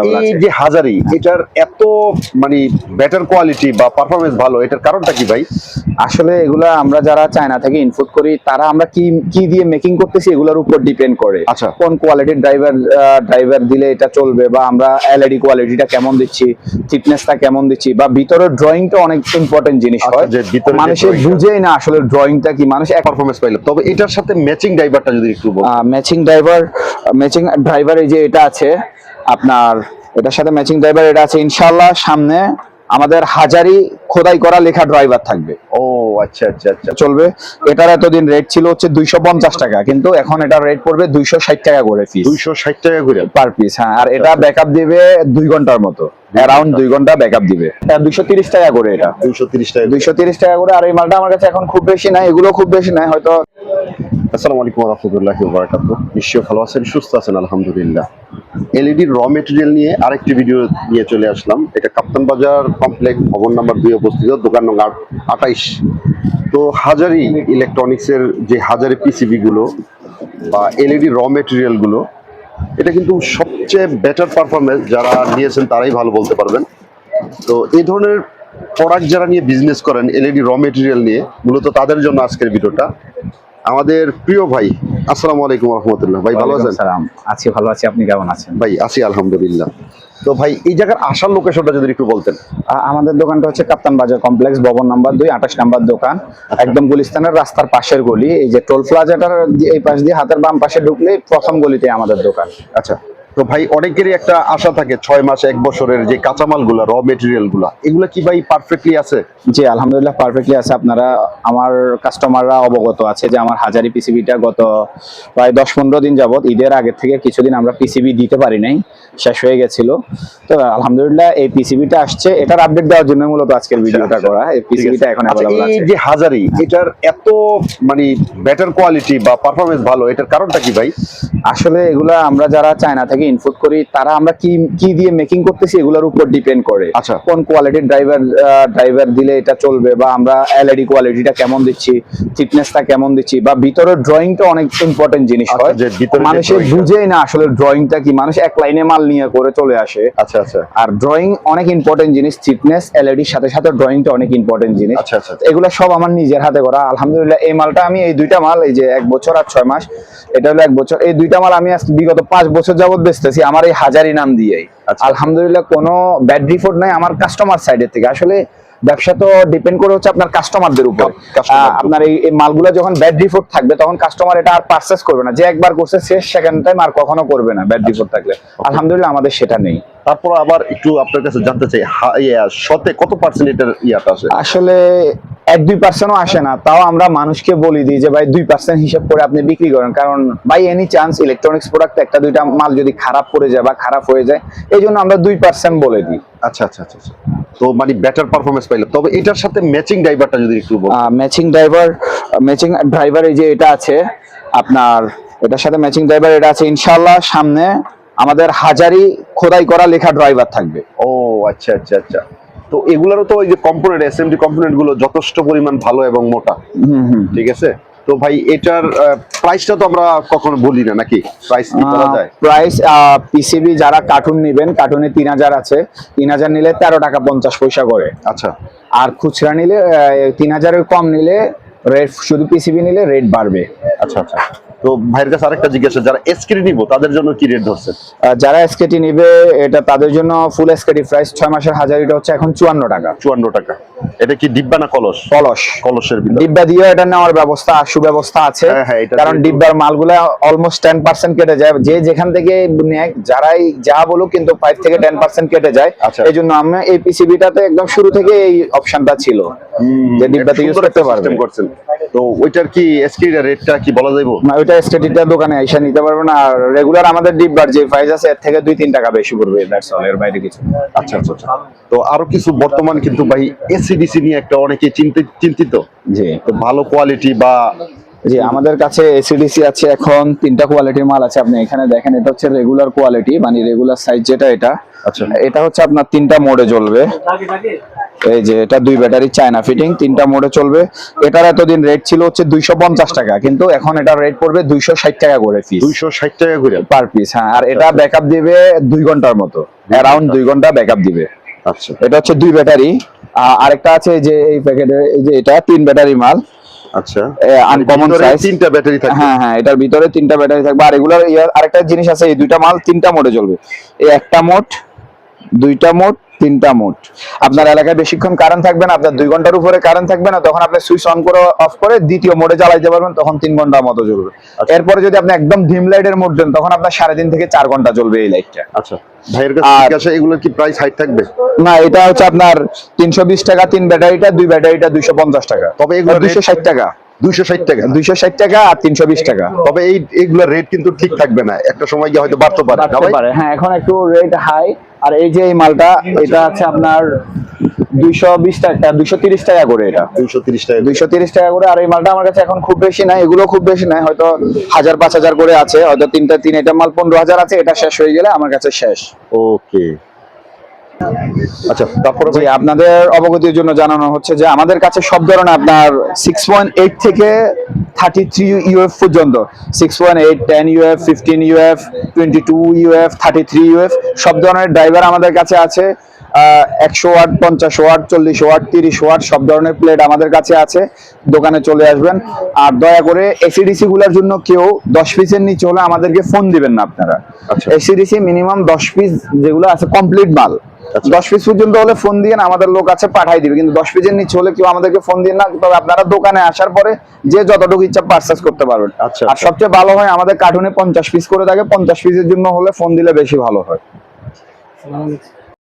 এই যে হাজারি, এটার এত মানে বেটার কোয়ালিটি বা পারফরমেন্স ভালো, এটার কারণটা কি ভাই? আসলে এগুলা আমরা যারা চায়না থেকে ইনপুট করি তারা আমরা কি কি দিয়ে মেকিং করতেছি এগুলোর উপর ডিপেন্ড করে। আচ্ছা। কোন কোয়ালিটির ড্রাইভার দিলে এটা চলবে, বা আমরা এলইডি কোয়ালিটিটা কেমন দিচ্ছি, থিকনেসটা কেমন দিচ্ছি, বা ভিতরের ড্রয়িংটা অনেক ইম্পর্টেন্ট জিনিস হয়, যে ভিতরে মানুষে বুঝেই না আসলে ড্রয়িংটা কি, মানুষ পারফরমেন্স পাইলো। তবে এটার সাথে ম্যাচিং ড্রাইভারটা যদি একটু ম্যাচিং ড্রাইভার এই যে এটা আছে আপনার, এটার সাথে ম্যাচিং ড্রাইভার এটা আছে ইনশাআল্লাহ। সামনে আমাদের হাজারি খোদাই করা লেখা ড্রাইভার থাকবে। ও আচ্ছা আচ্ছা আচ্ছা, চলবে। এটার এতদিন রেট ছিল হচ্ছে 250 টাকা, কিন্তু এখন এটা রেট পড়বে 260 টাকা করে পিস। 260 টাকা করে পার পিস, হ্যাঁ। আর এটা ব্যাকআপ দিবে 2 ঘন্টার মতো, অ্যারাউন্ড 2 ঘন্টা ব্যাকআপ দিবে। 230 টাকা করে এটা, 230 টাকা 230 টাকা করে। আর এই মালটা আমার কাছে এখন খুব বেশি নাই, এগুলো খুব বেশি নাই হয়তো। আসসালামু আলাইকুম ওয়া রাহমাতুল্লাহি ওয়া বারাকাতুহু। নিশ্চয়ই ভালো আছেন, সুস্থ আছেন, আলহামদুলিল্লাহ। এলইডি র মেটেরিয়াল নিয়ে আরেকটি ভিডিও নিয়ে চলে আসলাম। এটা কাপ্তান বাজার কমপ্লেক্স ভবন নাম্বার 2 অবস্থিত, দোকান নম্বর 28। তো হাজারি ইলেকট্রনিক্সের যে হাজারি পিসিবি গুলো বা এলইডি র মেটেরিয়াল গুলো, এটা কিন্তু সবচেয়ে বেটার পারফরমেন্স যারা নিয়েছেন তারাই ভালো বলতে পারবেন। তো এই ধরনের প্রোডাক্ট যারা নিয়ে বিজনেস করেন এলইডি র মেটেরিয়াল নিয়ে, মূলত তাদের জন্য আজকের ভিডিওটা। আমাদের প্রিয় ভাই, আসসালামু আলাইকুম ওয়া রাহমাতুল্লাহ। ভাই ভালো আছেন? সালাম, আছি ভালো আছি, আপনি কেমন আছেন? ভাই আছি আলহামদুলিল্লাহ। তো ভাই এই জায়গার আসার লোকেশনটা যদি একটু বলতেন। আমাদের দোকানটা হচ্ছে কাপ্তান বাজার কমপ্লেক্স ভবন নাম্বার 2, 28 নাম্বার দোকান, একদম গুলিস্তানের রাস্তার পাশের গলি। এই যে টোল প্লাজাটার এই পাশ দিয়ে হাতের বাম পাশে ঢুকলে প্রথম গলিতে আমাদের দোকান। আচ্ছা। তো ভাই অনেকেরই একটা আশা থাকে 6 মাস 1 বছরের যে কাঁচামাল গুলা, র মেটেরিয়াল গুলা, এগুলা কি ভাই পারফেক্টলি আছে? জি আলহামদুলিল্লাহ পারফেক্টলি আছে। আপনারা আমার কাস্টমাররা অবগত আছে যে আমার হাজারি পিসিবিটা গত প্রায় 10-15 দিন যাবত, ঈদের আগে থেকে কিছুদিন আমরা পিসিবি দিতে পারি নাই, শেষ হয়ে গেছিল। তো আলহামদুলিল্লাহ এই পিসিবিটা আসছে, এটার আপডেট দেওয়ার জন্য মূলত আজকের ভিডিওটা করা। এই পিসিবিটা এখন अवेलेबल আছে। এই যে হাজারি, এটার এত মানে বেটার কোয়ালিটি বা পারফরমেন্স ভালো, এটার কারণটা কি ভাই? আসলে এগুলা আমরা যারা চায়না থেকে ইনপুট করি তারা আমরা কি কি দিয়ে মেকিং করতেছি এগুলোর উপর ডিপেন্ড করে। আচ্ছা। কোন কোয়ালিটির ড্রাইভার দিলে এটা চলবে, বা আমরা এলইডি কোয়ালিটিটা কেমন দিচ্ছি, থিকনেসটা কেমন দিচ্ছি, বা ভিতরের ড্রয়িংটা অনেক ইম্পর্টেন্ট জিনিস হয়, মানুষে বুঝেই না আসলে ড্রয়িংটা কি, মানুষ এক লাইনে মাল নিয়ে করে চলে আসে। আচ্ছা আচ্ছা। আর ড্রয়িং অনেক ইম্পর্টেন্ট জিনিস, থিকনেস এলইডির সাথে সাথে ড্রয়িংটা অনেক ইম্পর্টেন্ট জিনিস। আচ্ছা আচ্ছা। এগুলো সব আমার নিজের হাতে করা আলহামদুলিল্লাহ। এই মালটা আমি, এই দুইটা মাল, এই যে 1 বছর আর 6 মাস, এটা হলো 1 বছর, এই দুইটা মাল আমি আজকে বিগত 5 বছর যাবত বেচতেছি আমার এই হাজারি নাম দিয়েই। আলহামদুলিল্লাহ কোনো ব্যাড রিপোর্ট নাই আমার কাস্টমার সাইডের থেকে। আসলে ব্যবসা তো ডিপেন্ড করে হচ্ছে আপনার কাস্টমারদের উপর। আপনার এই মালগুলো যখন ব্যাড রিপোর্ট থাকবে তখন কাস্টমার এটা আর পারচেজ করবে না, যে একবার করছে শেষ, সেকেন্ড টাইম আর কখনো করবে না ব্যাড রিপোর্ট থাকলে। আলহামদুলিল্লাহ আমাদের সেটা নেই। তারপর আবার একটু আপনার কাছে জানতে চাই, শতে কত পার্সেন্ট এটার ইয়াটা আসে? আসলে 1-2% আসে না, তাও আমরা মানুষকে বলি দিই যে ভাই 2% হিসাব করে আপনি বিক্রি করেন, কারণ by any chance electronics product একটা দুইটা মাল যদি খারাপ পড়ে যায় বা খারাপ হয়ে যায়, এই জন্য আমরা 2% বলে দিই। আচ্ছা আচ্ছা আচ্ছা। তো মানে বেটার পারফরমেন্স পাইলো। তবে এটার সাথে ম্যাচিং ড্রাইভারটা যদি একটু বলতেন। ম্যাচিং ড্রাইভার এই যে এটা আছে আপনার, এটার সাথে ম্যাচিং ড্রাইভার এটা আছে ইনশাআল্লাহ। সামনে আমাদের হাজারি খোদাই করা লেখা ড্রাইভার থাকবে। ও আচ্ছা আচ্ছা আচ্ছা। তো এগুলারও তো ওই যে কম্পোনেন্ট, এসএমডি কম্পোনেন্ট গুলো যথেষ্ট পরিমাণ ভালো এবং মোটা। ঠিক আছে। তো ভাই এটার প্রাইসটা তো আমরা কখনো বলি না, নাকি প্রাইস কি বলা যায়? প্রাইস পিসিবি যারা কার্টুন নেবেন, কার্টুনে 3000 আছে, 3000 নিলে 13 টাকা 50 পয়সা করে। আচ্ছা। আর খুচরা নিলে 3000 এর কম নিলে রেট, শুধু পিসিবি নিলে রেট বাড়বে। আচ্ছা আচ্ছা। তো ভাইয়ের কাছে আরেকটা জিজ্ঞাসা, যারা এসকেটি নিব তাদের জন্য কি রেট ধরছে? যারা এসকেটি নিবে এটা তাদের জন্য ফুল এসকেটি প্রাইস 6 মাসের হাজারিটা হচ্ছে এখন 54 টাকা। 54 টাকা। এটা কি ডিব্বা না কলস? কলসের ভিতরে ডিব্বা দিয়ে এটা নেওয়ার ব্যবস্থা, সুব্যবস্থা আছে। কারণ ডিব্বার মালগুলা অলমোস্ট 10% কেটে যায়, যে যেখান থেকে নেয় যারাই যা বলুক, কিন্তু 5 থেকে 10% কেটে যায়। এই জন্য আমরা এই পিসিবিটাতে একদম শুরু থেকে এই অপশনটা ছিল যে ডিব্বাতে ইউজ করতে পারবেন। তো ওইটার কি এসকেটি রেটটা কি বলা যাবে? না, ওইটা এসকেটিটা দোকানে আইসা নিতে পারবেন। আর রেগুলার আমাদের ডিব্বার যে প্রাইস আছে এর থেকে 2-3 টাকা বেশি পড়বে, দ্যাটস অল, এর বাইরে কিছু। আচ্ছা আচ্ছা আচ্ছা। তো আরো কিছু বর্তমান কিন্তু ভাই এসিডিসি নিয়ে একটা অনেকে চিন্তিত। জি। তো ভালো কোয়ালিটি বা জি, আমাদের কাছে এসিডিসি আছে এখন 3টা কোয়ালিটির মাল আছে। আপনি এখানে দেখেন, এটা হচ্ছে রেগুলার কোয়ালিটি, মানে রেগুলার সাইজ যেটা, এটা। আচ্ছা। এটা হচ্ছে আপনার 3টা মোডে জ্বলবে। এই যে এটা 2 ব্যাটারি চায়না ফিটিং, 3টা মোডে চলবে। এটার এতদিন রেট ছিল হচ্ছে 250 টাকা, কিন্তু এখন এটার রেট পড়বে 260 টাকা করে পিস, 260 টাকা করে পার পিস। হ্যাঁ, আর এটা ব্যাকআপ দিবে 2 ঘন্টার মতো, অ্যারাউন্ড 2 ঘন্টা ব্যাকআপ দিবে। আচ্ছা এটা হচ্ছে 2 ব্যাটারি। আরেকটা আছে যে এই প্যাকেটে, এই যে এটা 3 ব্যাটারি মাল, আচ্ছা আনকমন ভিতরে সাইজ। 3টা ব্যাটারি থাকে। হ্যাঁ হ্যাঁ, এটার ভিতরে 3টা ব্যাটারি থাকবে। আর এগুলোর আরেকটা জিনিস আছে, এই 2টা মাল 3টা মোডে চলবে। এই একটা মোড, 2টা মোড, 3টা মোড। আপনার এলাকায় বেশিক্ষণ কারেন্ট থাকবে না, আপনার 2 ঘন্টার উপরে কারেন্ট থাকবে না, তখন আপনি সুইচ অন করে অফ করে দ্বিতীয় মোডে চালাইতে পারবেন, তখন 3 ঘন্টার মতো চলবে। এরপরে যদি আপনি একদম ডিম লাইটের মোড দেন, তখন আপনার 3.5 থেকে 4 ঘন্টা চলবে এই লাইটটা। আচ্ছা ভাইয়ের কাছে ঠিক আছে, এগুলোর কি প্রাইস হাই থাকবে? না, এটা হচ্ছে আপনার 320 টাকা 3 ব্যাটারিটা, 2 ব্যাটারিটা 250 টাকা। তবে এগুলো 260 টাকা, 260 টাকা 260 টাকা আর 320 টাকা। তবে এইগুলোর রেট কিন্তু ঠিক থাকবে না, একটা সময় গিয়ে হয়তো বাড়তে পারে না বাড়তে ভাই? পারে, হ্যাঁ, এখন একটু রেট হাই। আর এই যে এই মালটা, এটা আছে আপনার 220 টাকা, 230 টাকা করে। এটা 230 টাকা 230 টাকা করে। আর এই মালটা আমার কাছে এখন খুব বেশি নাই, এগুলো খুব বেশি নাই, হয়তো 1000-5000 করে আছে, হয়তো 3 আইটেম মাল 15,000 আছে। এটা শেষ হয়ে গেলে আমার কাছে শেষ। ওকে। আচ্ছা তারপরে জি, আপনাদের অবগতির জন্য জানানো হচ্ছে যে আমাদের কাছে সব ধরনের আপনার 6.8 থেকে 33 ইউএফ পর্যন্ত, 6.8, 10 ইউএফ, 15 ইউএফ, 22 ইউএফ, 33 ইউএফ সব ধরনের ড্রাইভার আমাদের কাছে আছে। 100 ওয়াট, 50 ওয়াট, 40 ওয়াট, 30 ওয়াট সব ধরনের প্লেট আমাদের কাছে আছে। দোকানে চলে আসবেন। আর দয়া করে এসিডিসি গুলোর জন্য কেউ 10 পিসের নিচে হলে আমাদেরকে ফোন দিবেন না আপনারা। আচ্ছা। এসিডিসি মিনিমাম 10 পিস যেগুলো আছে কমপ্লিট মাল, 10 পিস পর্যন্ত হলে ফোন দিয়ে আমাদের লোক আছে পাঠাই দিবে, কিন্তু 10 পিসের নিচে হলে কেউ আমাদেরকে ফোন দিয়ে না। তবে আপনারা দোকানে আসার পরে যে যতটুকু ইচ্ছা পারচেজ করতে পারবেন। আচ্ছা, আর সবচেয়ে ভালো হয় আমাদের কার্টুনে 50 পিস করে থাকে, 50 পিসের জন্য হলে ফোন দিলে বেশি ভালো হয়।